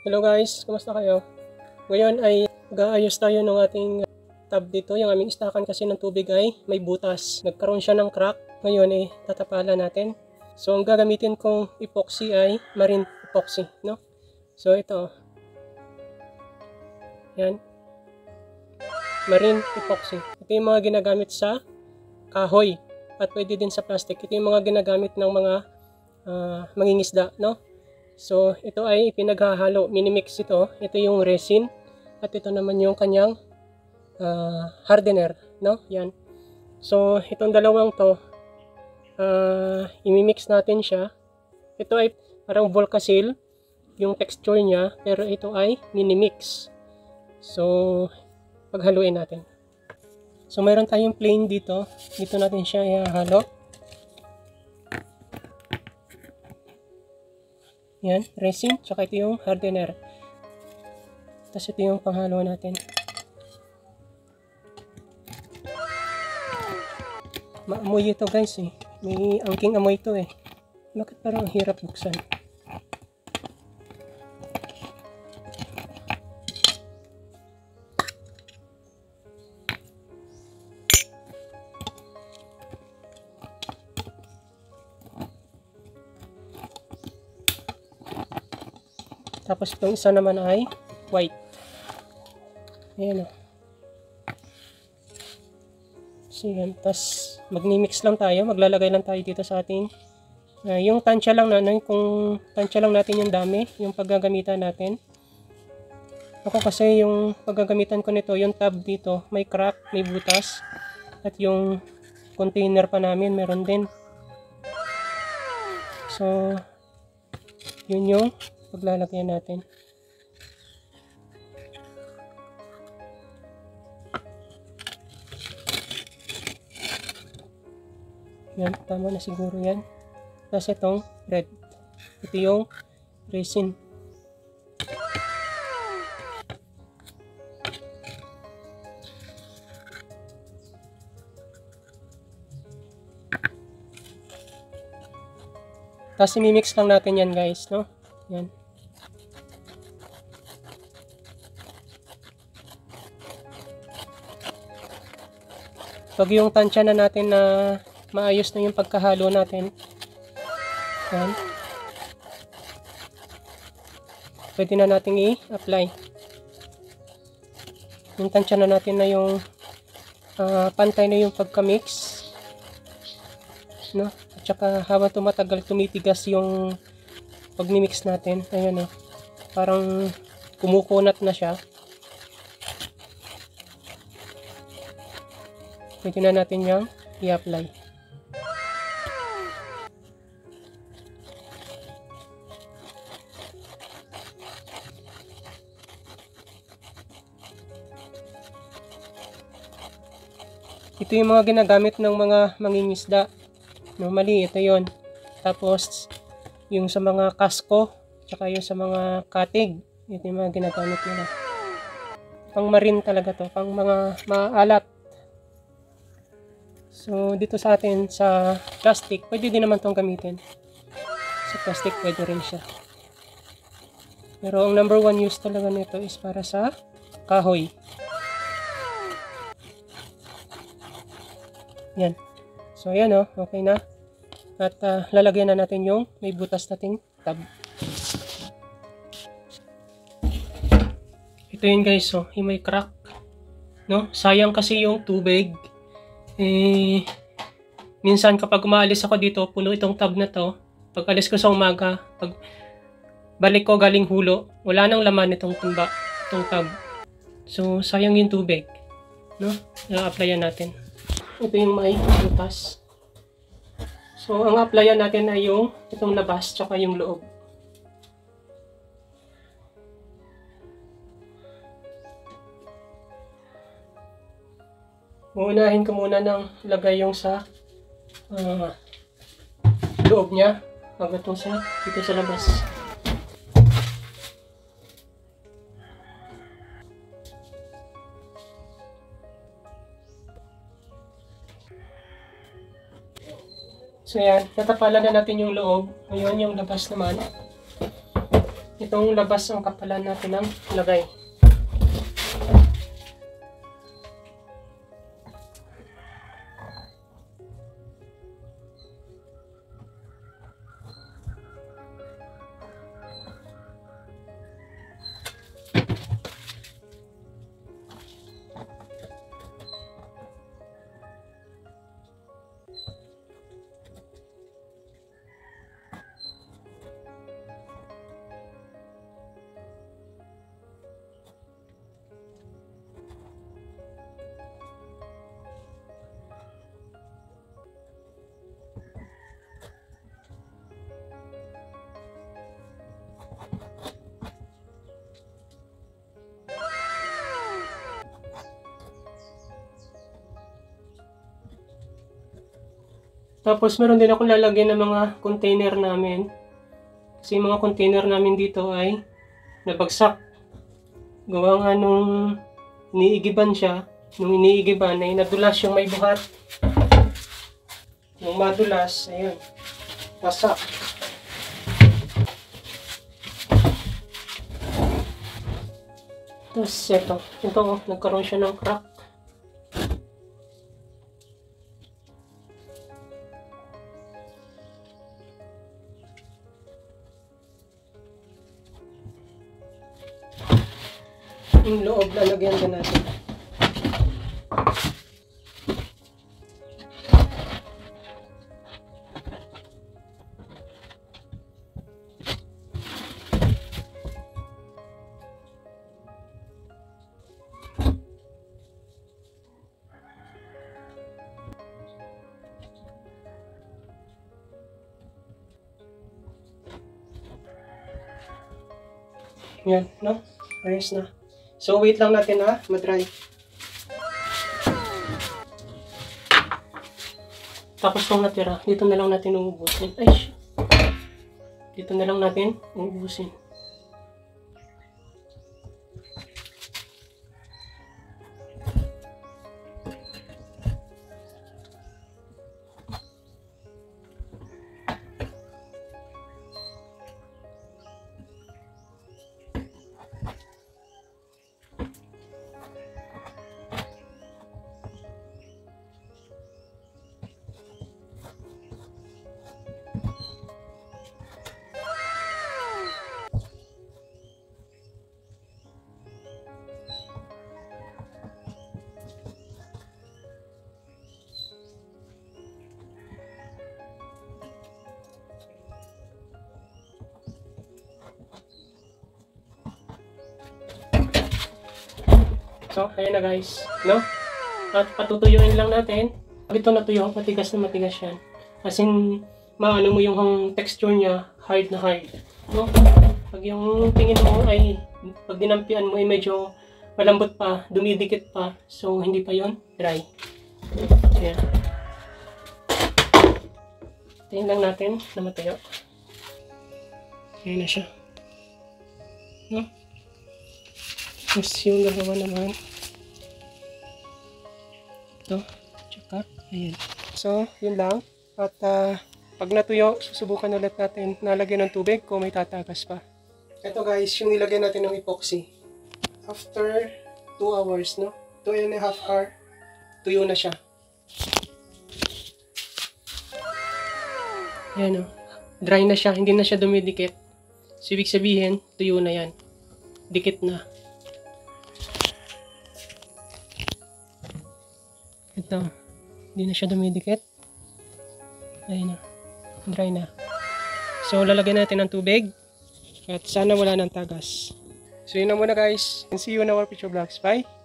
Hello guys, kumusta kayo? Ngayon ay mag-aayos tayo ng ating tub dito. Yung aming istakan kasi ng tubig ay may butas. Nagkaroon siya ng crack. Ngayon ay tatapalan natin. So ang gagamitin kong epoxy ay marine epoxy, no? So ito. Yan. Marine epoxy. Ito yung mga ginagamit sa kahoy at pwede din sa plastic. Ito yung mga ginagamit ng mga mangingisda, no? So, ito ay pinaghahalo, minimix ito. Ito yung resin at ito naman yung kanyang hardener, no? Yan. So, itong dalawang to, imimix natin siya. Ito ay parang Volcasil, yung texture niya, pero ito ay minimix. So, paghaluin natin. So, mayroon tayong plain dito. Dito natin siya ihahalo. Yan, resin, tsaka ito yung hardener. Tapos ito yung panghalo natin. Maamoy ito guys eh. May angking amoy ito eh. Bakit parang hirap buksan? Tapos itong isa naman ay white. Ayan o. So yan. Tapos magni-mix lang tayo. Maglalagay lang tayo dito sa ating yung tansya lang na, kung tansya lang natin yung dami, yung paggagamitan natin. Ako kasi yung paggagamitan ko nito, yung tub dito, may crack, may butas. At yung container pa namin, meron din. So, yun yung paglalagyan natin. Yan, tama na siguro yan. Tapos itong red. Ito yung resin. Tapos imimix lang natin yan guys, no? Yan. Pag yung tansya na natin na maayos na yung pagkahalo natin, yan, pwede na natin i-apply. Yung tansya na natin na yung pantay na yung pagka-mix, no? At saka habang tumatagal, tumitigas yung pag-mix natin. Ayan o, parang kumukunat na siya. Pwede na natin yung i-apply. Ito yung mga ginagamit ng mga mangingisda. Normally, ito yon. Tapos, yung sa mga kasko, tsaka yung sa mga katig, ito yung mga ginagamit nila. Pang marine talaga to, pang mga maalat. So, dito sa atin, sa plastic, pwede din naman itong gamitin. Sa plastic, pwede rin siya. Pero ang number one use talaga nito is para sa kahoy. Yan. So, ayan o, okay na. At lalagyan na natin yung may butas nating tub. Ito yun guys, oh, yung may crack. No? Sayang kasi yung tubig. Minsan kapag umaalis ako dito, puno itong tub na to. Pag alis ko sa umaga, pag balik ko galing hulo, wala nang laman itong timba, itong tub. So, sayang yung tubig. No? I-applyan natin. Ito yung may butas. So, ang applyan natin ay yung itong labas, tsaka yung loob. Uunahin ko muna ng lagay yung sa loob niya, hanggang dito sa labas. So yan, natapalan na natin yung loob. Ngayon yung labas naman. Itong labas ang kapalan natin ng lagay. Tapos meron din akong lalagyan ng mga container namin. Kasi yung mga container namin dito ay nabagsak. Gawa nga nung iniigiban siya, nung iniigiban ay nadulas yung may buhat. Nung madulas, ayun, wasak. Tapos ito nagkaroon siya ng crack. Yung loob, lalagyan din natin. Yan, no? Ayos na. So, wait lang natin ha, madry. Tapos kung natira, dito na lang natin uubusin. Ay, shit. Dito na lang natin uubusin. So, ayan na guys, no? At patutuyuin lang natin. Pag ito natuyo, matigas na matigas yan. As in, maano mo yung texture niya, hard na hard. No? Pag yung tingin mo ay, pag dinampian mo ay medyo malambot pa, dumidikit pa. So, hindi pa yon dry. Ayan. Tingin lang natin na matuyo. Ayan na siya. No? Tapos yung gagawa naman. Ito. Tsaka. Ayan. So, yun lang. At pag natuyo, susubukan ulit natin nalagyan ng tubig kung may tatagas pa. Ito guys, yung nilagay natin ng epoxy. After 2 hours, no? 2.5 hours, tuyo na siya. Ayan o. Dry na siya, hindi na siya dumidikit. So, ibig sabihin, tuyo na yan. Dikit na. Ito, hindi na siya dumidikit. Ayun na, dry na. So, lalagyan natin ng tubig. At sana wala ng tagas. So, yun na muna guys. And see you in our future vlogs. Bye!